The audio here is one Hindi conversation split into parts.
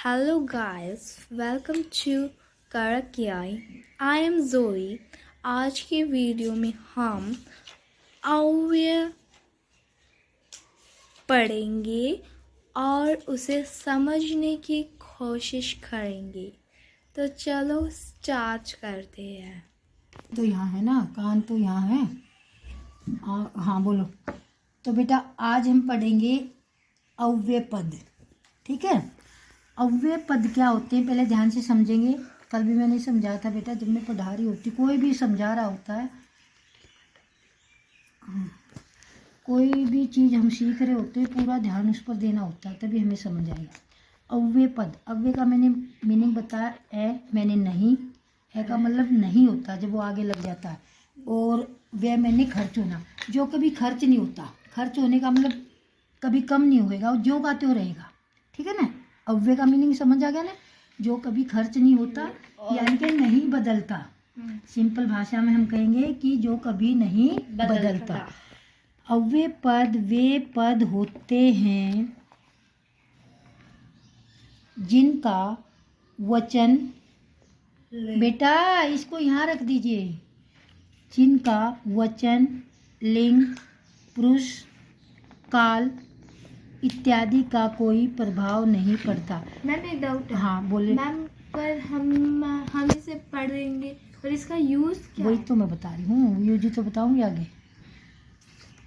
Hello guys, welcome to Karakiai. I am Zoe. आज की वीडियो में हम अव्यय पढ़ेंगे और उसे समझने की कोशिश करेंगे। तो चलो स्टार्ट करते हैं। तो यहाँ है ना, कान तो यहाँ है। हाँ बोलो। तो बेटा आज हम पढ़ेंगे अव्यय पद। ठीक है, अव्यय पद क्या होते हैं पहले ध्यान से समझेंगे। कल भी मैंने समझाया था बेटा, जब मैं पढ़ा रही होती, कोई भी समझा रहा होता है, कोई भी चीज़ हम सीख रहे होते हैं, पूरा ध्यान उस पर देना होता है, तभी हमें समझ आएगा। अव्यय पद, अव्यय का मैंने मीनिंग बताया, मैंने नहीं, है का मतलब नहीं होता जब वो आगे लग जाता है, और व्यय मैंने खर्च होना, जो कभी खर्च नहीं होता। खर्च होने का मतलब कभी कम नहीं होएगा, जो का त्यों रहेगा। ठीक है ना, अव्यय का मीनिंग समझ आ गया ना, जो कभी खर्च नहीं होता, यानी कि नहीं बदलता। सिंपल भाषा में हम कहेंगे कि जो कभी नहीं बदलता। अव्यय पद वे पद होते हैं जिनका वचन, बेटा इसको यहाँ रख दीजिए, जिनका वचन, लिंग, पुरुष, काल इत्यादि का कोई प्रभाव नहीं पड़ता। मैम एक डाउट है। हाँ बोले मैम, पर हम इसे पढ़ेंगे और इसका यूज क्या वही है? तो मैं बता रही हूँ, यूजी तो बताऊंगी आगे।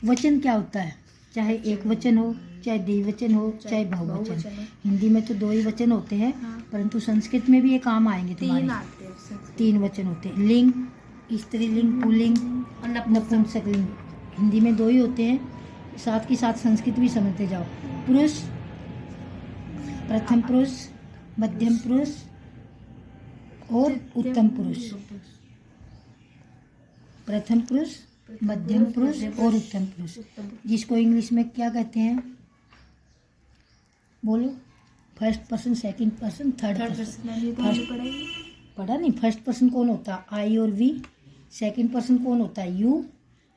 वचन क्या होता है, चाहे एक वचन हो, चाहे द्विवचन हो, चाहे बहुवचन हो। हिंदी में तो दो ही वचन होते हैं, परंतु संस्कृत में भी ये काम आएंगे तुम्हारे। तीन आते हैं। तीन वचन होते हैं, लिंग, स्त्रीलिंग, पुल्लिंग, नपुंसकलिंग। हिंदी में दो ही होते हैं, साथ के साथ संस्कृत भी समझते जाओ। पुरुष, प्रथम पुरुष, मध्यम पुरुष और उत्तम पुरुष। प्रथम पुरुष, मध्यम पुरुष और उत्तम पुरुष, जिसको इंग्लिश में क्या कहते हैं, बोलो। First person, second person, third person. पढ़ा नहीं? फर्स्ट पर्सन कौन होता है, आई और वी। सेकंड पर्सन कौन होता है, यू।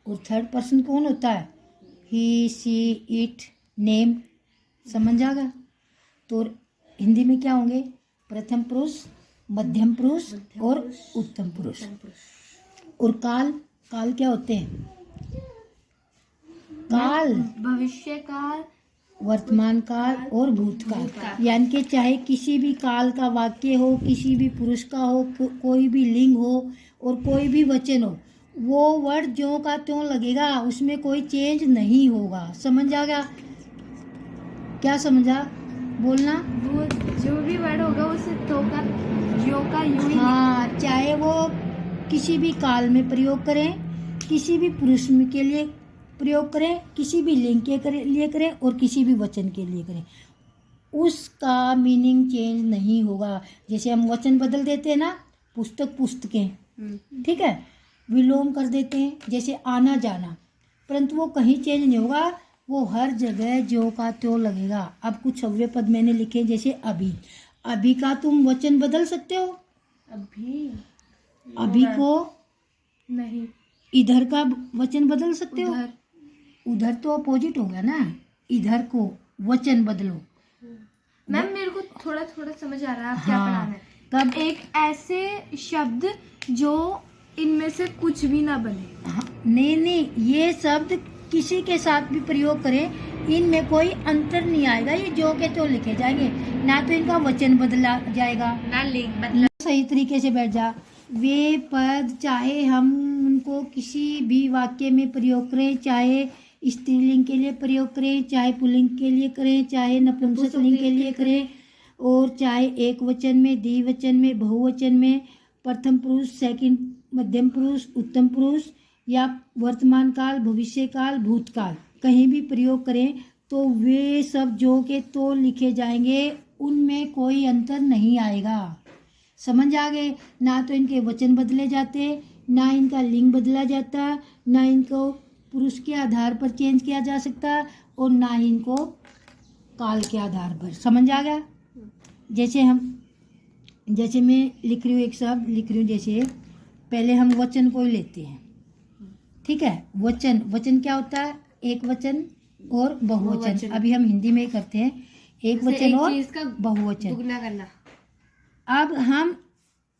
और थर्ड पर्सन कौन होता है, ही, सी, इट, नेम। समझ आ गया? तो हिंदी में क्या होंगे, प्रथम पुरुष, मध्यम पुरुष और उत्तम पुरुष। और काल, काल क्या होते हैं, काल भविष्य काल, वर्तमान काल और भूतकाल। यानी कि चाहे किसी भी काल का वाक्य हो, किसी भी पुरुष का हो, कोई भी लिंग हो और कोई भी वचन हो, वो वर्ड ज्यों का त्यों लगेगा, उसमें कोई चेंज नहीं होगा। समझ आ गया? क्या समझा, बोलना। वो जो भी वर्ड होगा उसे तो का जो का यूं ही। हाँ, चाहे वो किसी भी काल में प्रयोग करें, किसी भी पुरुष के लिए प्रयोग करें, किसी भी लिंग के लिए करें और किसी भी वचन के लिए करें, उसका मीनिंग चेंज नहीं होगा। जैसे हम वचन बदल देते हैं ना, पुस्तक पुस्तकें, ठीक है, विलोम कर देते हैं, जैसे आना जाना, परंतु वो कहीं चेंज नहीं होगा, वो हर जगह जो का त्यों लगेगा। अब कुछ अव्यय पद मैंने लिखे, जैसे अभी। अभी का तुम वचन बदल सकते हो, अभी को नहीं, इधर का वचन बदल सकते हो। उधर। उधर तो अपोजिट हो गया ना, इधर को वचन बदलो। मैम मेरे को थोड़ा थोड़ा समझ आ रहा है आप क्या हाँ, पढ़ाना है। तब एक ऐसे शब्द जो इनमें से कुछ भी ना बने। हाँ, नहीं, ये शब्द किसी के साथ भी प्रयोग करें, इनमें कोई अंतर नहीं आएगा, ये जो के तो लिखे जाएंगे, ना तो इनका वचन बदला जाएगा ना लिंग बदला। सही तरीके से बैठ जा। वे पद चाहे हम उनको किसी भी वाक्य में प्रयोग करें, चाहे स्त्रीलिंग के लिए प्रयोग करें, चाहे पुल्लिंग के लिए करें, चाहे नपुंसकलिंग के लिए करें, और चाहे एक वचन में, द्विवचन में, बहुवचन में, प्रथम पुरुष, सेकंड, मध्यम पुरुष, उत्तम पुरुष, या वर्तमान काल, भविष्य काल, भूतकाल, कहीं भी प्रयोग करें, तो वे सब जो के तो लिखे जाएंगे, उनमें कोई अंतर नहीं आएगा। समझ आ गए? ना तो इनके वचन बदले जाते, ना इनका लिंग बदला जाता, ना इनको पुरुष के आधार पर चेंज किया जा सकता, और ना ही इनको काल के आधार पर। समझ आ गया? जैसे मैं लिख रही हूँ, एक शब्द लिख रही हूँ, जैसे पहले हम वचन को ही लेते हैं, ठीक है। वचन क्या होता है, एक वचन और बहुवचन। अभी हम हिंदी में ही करते हैं, एक जैसे वचन एक और चीज का बहुवचन। दुगना करना। अब हम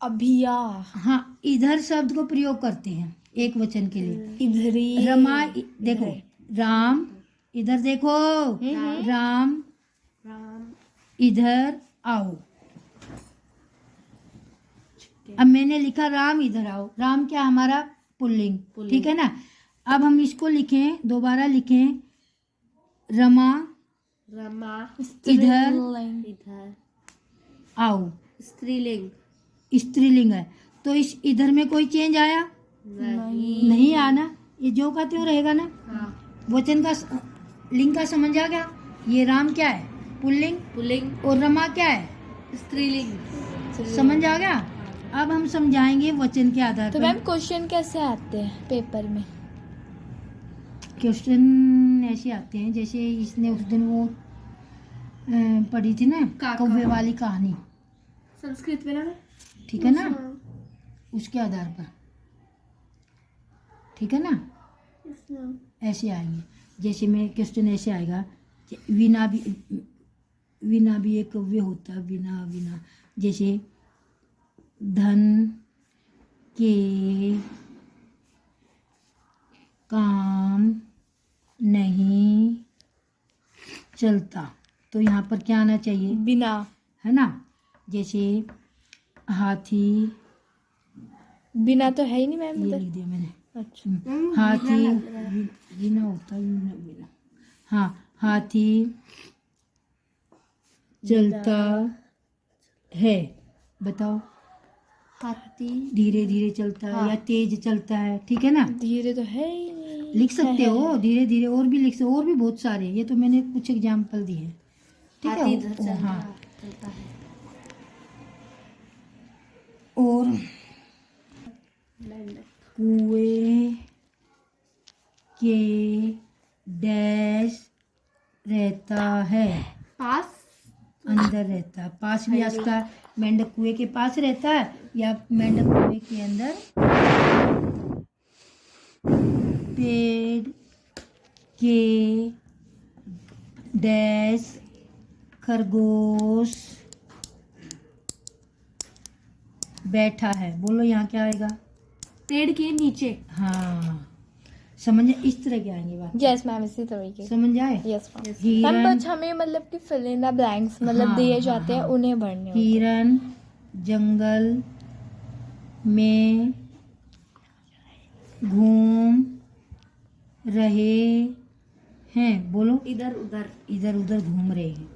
अभिया, हाँ इधर शब्द को प्रयोग करते हैं एक वचन के लिए। इधरी, रमा देखो, राम इधर देखो, राम राम इधर आओ। अब मैंने लिखा राम इधर आओ। राम क्या हमारा पुल्लिंग, ठीक है ना। अब हम इसको लिखें, दोबारा लिखें, रमा रमा इधर इधर आओ। स्त्रीलिंग स्त्रीलिंग है तो इस इधर में कोई चेंज आया? नहीं आना, ये जो का त्यों रहेगा ना। हाँ। वचन का लिंग का समझ आ गया। ये राम क्या है? पुल्लिंग। पुल्लिंग और रमा क्या है? स्त्रीलिंग। समझ आ गया। अब हम समझाएंगे वचन के आधार तो पर। मैम क्वेश्चन कैसे आते हैं पेपर में? क्वेश्चन ऐसे आते हैं जैसे इसने उस दिन वो पढ़ी थी ना कौवे वाली कहानी, संस्कृत में ना। ठीक है ना, उसके आधार पर, ठीक है ना। ऐसे आएंगे, जैसे में क्वेश्चन ऐसे आएगा, वीणा भी एक कव्य होता है। वीणा वीणा जैसे धन के काम नहीं चलता, तो यहाँ पर क्या आना चाहिए? बिना, है ना। जैसे हाथी, बिना तो है ही नहीं मैम ये उधर। लिख दिया मैंने। अच्छा, हाथी वीणा होता है, वीणा वीणा। हाँ, हाथी चलता है, बताओ। हाथी धीरे धीरे चलता है या तेज चलता है, ठीक है ना। धीरे तो है ही नहीं। लिख सकते हो धीरे धीरे, और भी लिख सकते हो, और भी बहुत सारे, ये तो मैंने कुछ एग्जाम्पल दिए हैं, ठीक हाथी इधर है। चलता है। और कुएं के डैश रहता है, पास अंदर रहता है। पास भी आ सकता है, मेंढक कुएं के पास रहता है या मेंढक कुएं के अंदर। पेड़ के डैश खरगोश बैठा है, बोलो यहाँ क्या आएगा? पेड़ के नीचे। हाँ, समझ, इस तरह के आएंगे बात। यस मैम, इसी तरीके। समझ आए? Yes ma'am. हिरन, मैम बस हमें मतलब कि फिल इन द ब्लैंक्स मतलब हाँ, दिए जाते हैं, हाँ। उन्हें भरने होते हैं। हिरन जंगल में घूम रहे हैं, बोलो। इधर उधर इधर उधर घूम रहे हैं।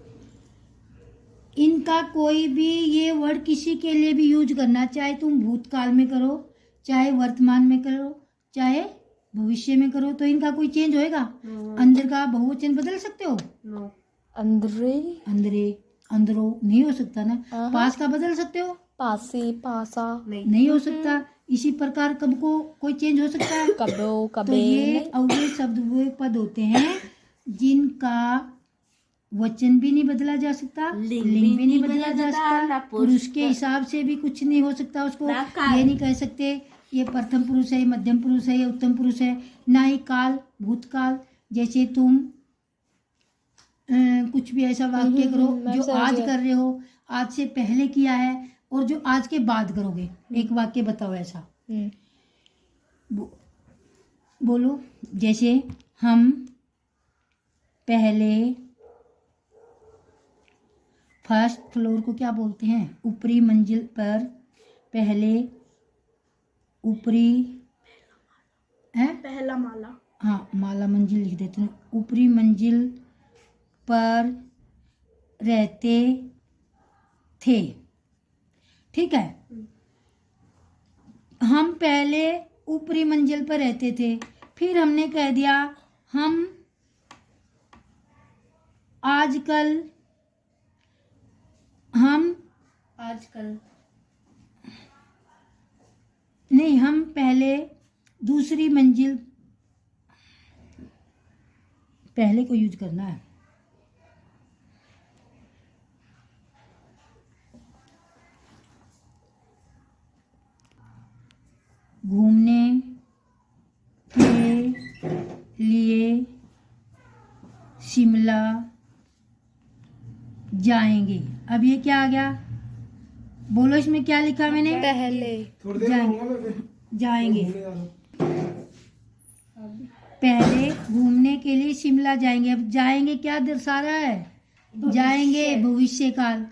इनका कोई भी ये वर्ड किसी के लिए भी यूज करना, चाहे तुम भूतकाल में करो, चाहे वर्तमान में करो, चाहे भविष्य में करो, तो इनका कोई चेंज होएगा? अंदर का बहुवचन बदल सकते हो? नो। अंदरे, अंदरे, अंदरो नहीं हो सकता ना। हाँ। पास का बदल सकते हो? पासे, पासा, नहीं हो सकता। इसी प्रकार कब को कोई चेंज हो सकता है? कबो, तो कबे ये नहीं। अव्यय शब्द वे पद होते हैं जिनका वचन भी नहीं बदला जा सकता, लिंग भी नहीं बदला जा सकता, पुरुष के हिसाब से भी कुछ नहीं हो सकता उसको। ये नहीं कह सकते ये प्रथम पुरुष है, मध्यम पुरुष है, या उत्तम पुरुष है। ना ही काल, भूतकाल। जैसे तुम कुछ भी ऐसा वाक्य करो जो आज कर रहे हो, आज से पहले किया है, और जो आज के बाद करोगे। एक वाक्य बताओ ऐसा। बोलो। जैसे हम पहले, फर्स्ट फ्लोर को क्या बोलते हैं? ऊपरी मंजिल पर, पहले ऊपरी है, पहला माला। हाँ, माला मंजिल लिख देते हैं। ऊपरी मंजिल पर रहते थे, ठीक है। हम पहले ऊपरी मंजिल पर रहते थे, फिर हमने कह दिया हम आजकल, हम आजकल नहीं, हम पहले दूसरी मंजिल, पहले को यूज करना है। घूमने के लिए शिमला जाएंगे। अब ये क्या आ गया, बोलो इसमें क्या लिखा मैंने, पहले जाएंगे। पहले घूमने के लिए शिमला जाएंगे। अब जाएंगे क्या दर्शा रहा है, जाएंगे भविष्य काल,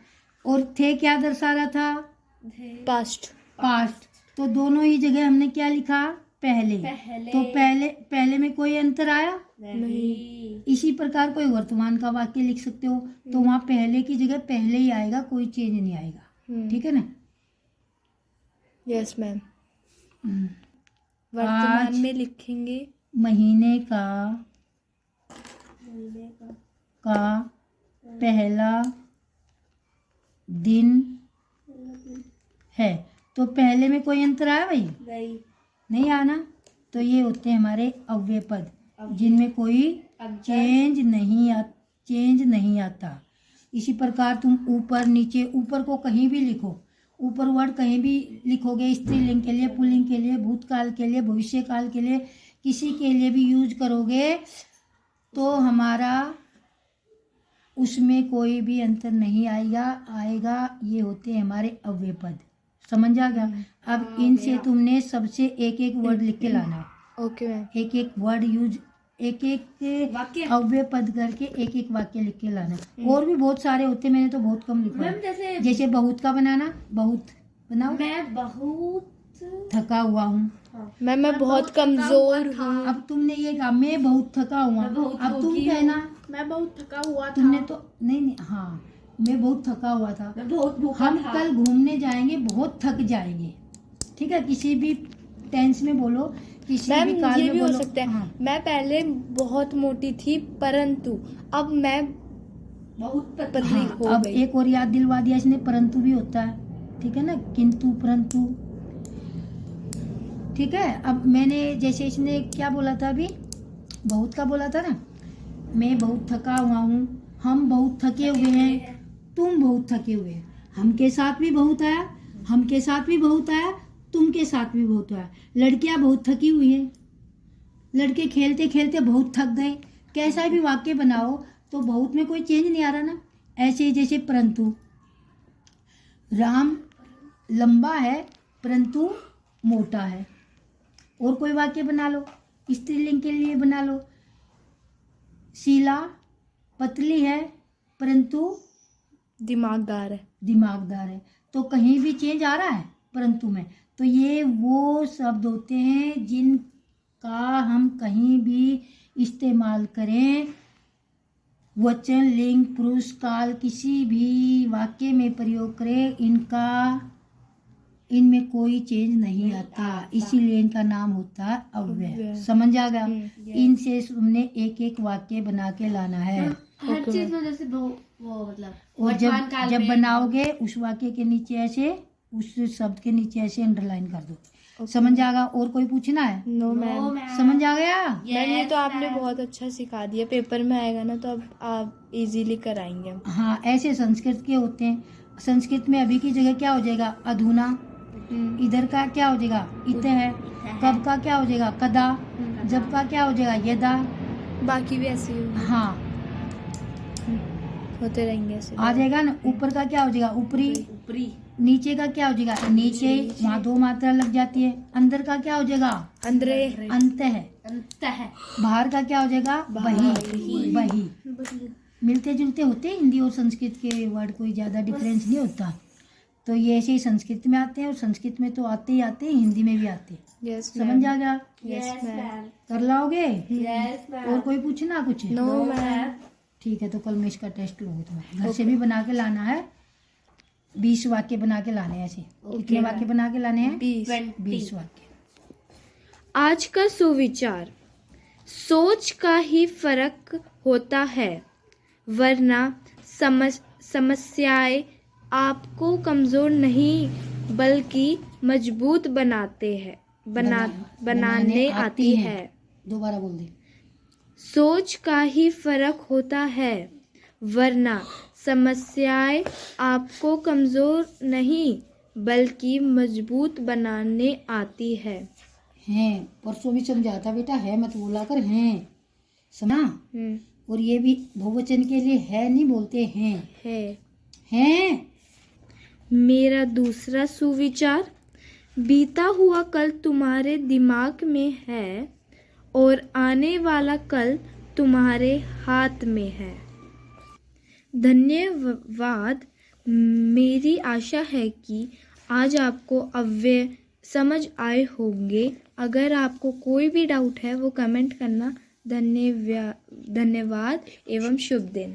और थे क्या दर्शा रहा था, पास्ट। पास्ट। तो दोनों ही जगह हमने क्या लिखा, पहले। तो पहले में कोई अंतर आया नहीं। इसी प्रकार कोई वर्तमान का वाक्य लिख सकते हो, तो वहां पहले की जगह पहले ही आएगा, कोई चेंज नहीं आएगा। ठीक है ना। Yes ma'am. हम्म। वर्तमान आज में लिखेंगे महीने का पहला दिन है। तो पहले में कोई अंतर आया भाई, नहीं आना। तो ये होते हैं हमारे अव्यय पद, जिनमें कोई चेंज नहीं आता। इसी प्रकार तुम ऊपर नीचे, ऊपर को कहीं भी लिखो, ऊपर वर्ड कहीं भी लिखोगे, स्त्रीलिंग के लिए, पुल्लिंग के लिए, भूतकाल के लिए, भविष्य काल के लिए, किसी के लिए भी यूज करोगे तो हमारा उसमें कोई भी अंतर नहीं आएगा। ये होते हैं हमारे अव्यय पद। समझ आ गया। अब इनसे तुमने सबसे एक एक वर्ड लिख के लाना है। Okay ma'am. एक एक वर्ड यूज, एक एक वाक्य। अव्यय पद करके एक एक वाक्य लिख के लाना। और भी बहुत सारे होते हैं, मैंने तो बहुत कम लिखा मैम है। जैसे बहुत का बनाना, बहुत बनाओ। मैं बहुत थका हुआ हूँ। मैम मैं बहुत कमजोर हूँ। अब तुमने ये कहा मैं बहुत थका हुआ। मैं बहुत अब तुम भूखी कहना, मैं बहुत थका हुआ था। तुमने तो नहीं, हाँ मैं बहुत थका हुआ था। मैं बहुत भूखा हम था। कल घूमने जाएंगे, बहुत थक जाएंगे। ठीक है, किसी भी टेंस में बोलो, किसी मैम भी काल ये में भी हो बोलो। सकता है हाँ। मैं पहले बहुत मोटी थी परंतु अब मैं बहुत पतली हाँ, हो अब गई। एक और याद दिलवा दिया इसने, परंतु भी होता है। ठीक है ना, किंतु परंतु। ठीक है। अब मैंने जैसे इसने क्या बोला था अभी, बहुत का बोला था ना, मैं बहुत थका हुआ हूँ, हम बहुत थके हुए हैं, तुम बहुत थके हुए हैं। हम के साथ भी बहुत आया, हम के साथ भी बहुत आया, तुम के साथ भी बहुत आया। लड़कियां बहुत थकी हुई हैं, लड़के खेलते खेलते बहुत थक गए। कैसा भी वाक्य बनाओ तो बहुत में कोई चेंज नहीं आ रहा ना। ऐसे ही जैसे परंतु, राम लंबा है परंतु मोटा है। और कोई वाक्य बना लो, स्त्रीलिंग के लिए बना लो, शीला पतली है परंतु दिमागदार है। तो कहीं भी चेंज आ रहा है परंतु में। तो ये वो शब्द होते हैं जिनका हम कहीं भी इस्तेमाल करें, वचन, लिंग, पुरुष, काल, किसी भी वाक्य में प्रयोग करें, इनमें कोई चेंज नहीं आता। इसीलिए इनका नाम होता है अव्यय। समझ आ गया। इनसे तुमने एक एक वाक्य बना के लाना है। हर चीज में जैसे वो मतलब और वर्तमान काल जब में बनाओगे उस वाक्य के नीचे ऐसे, उस शब्द के नीचे ऐसे अंडरलाइन कर दो। समझ आ गया। और कोई पूछना है? No ma'am. समझ आ गया। मैम ये तो आपने बहुत अच्छा सिखा दिया, पेपर में आएगा ना तो अब आप इजीली कराएंगे। हाँ, ऐसे संस्कृत के होते हैं। संस्कृत में अभी की जगह क्या हो जाएगा, अधुना। इधर का क्या हो जाएगा, इत है। कब का क्या हो जाएगा, कदा। जब का क्या हो जाएगा, यदा। बाकी भी ऐसे ही होंगे। हाँ, होते रहेंगे ऐसे। आ जाएगा ना। ऊपर का क्या हो जाएगा, ऊपरी। ऊपरी। नीचे का क्या हो जाएगा, नीचे। वहाँ दो मात्रा लग जाती है। अंदर का क्या हो जाएगा, अंदरे। अंत है। अंत है। बाहर का क्या हो जाएगा, बही। मिलते जुलते होते हैं हिंदी और संस्कृत के वर्ड, कोई ज्यादा डिफरेंस नहीं होता। तो ये ऐसे ही संस्कृत में आते हैं, और संस्कृत में तो आते ही आते हैं, हिंदी में भी आते हैं। यस समझ आ गया। Yes ma'am. कर लाओगे। यस और कोई पूछना कुछ? No ma'am. ठीक है, तो कल में इसका टेस्ट लोगे तुम्हें। घर से भी बना के लाना है। 20 वाक्य बना के लाने हैं ऐसे। कितने वाक्य बना के लाने हैं? 20 वाक्य। आज का सुविचार, सोच का ही फर्क होता है, वरना समस्याएं आपको कमजोर नहीं बल्कि मजबूत बनाने आती है। दोबारा बोल दे। सोच का ही फर्क होता है, वरना समस्याएं आपको कमजोर नहीं बल्कि मजबूत बनाने आती है। हैं, परसों भी समझाता बेटा, है मत बोला कर, हैं। समझा? और ये भी बहुवचन के लिए है नहीं बोलते हैं। है। मेरा दूसरा सुविचार, बीता हुआ कल तुम्हारे दिमाग में है और आने वाला कल तुम्हारे हाथ में है। धन्यवाद। मेरी आशा है कि आज आपको अव्यय समझ आए होंगे। अगर आपको कोई भी डाउट है वो कमेंट करना। धन्यवाद एवं शुभ दिन।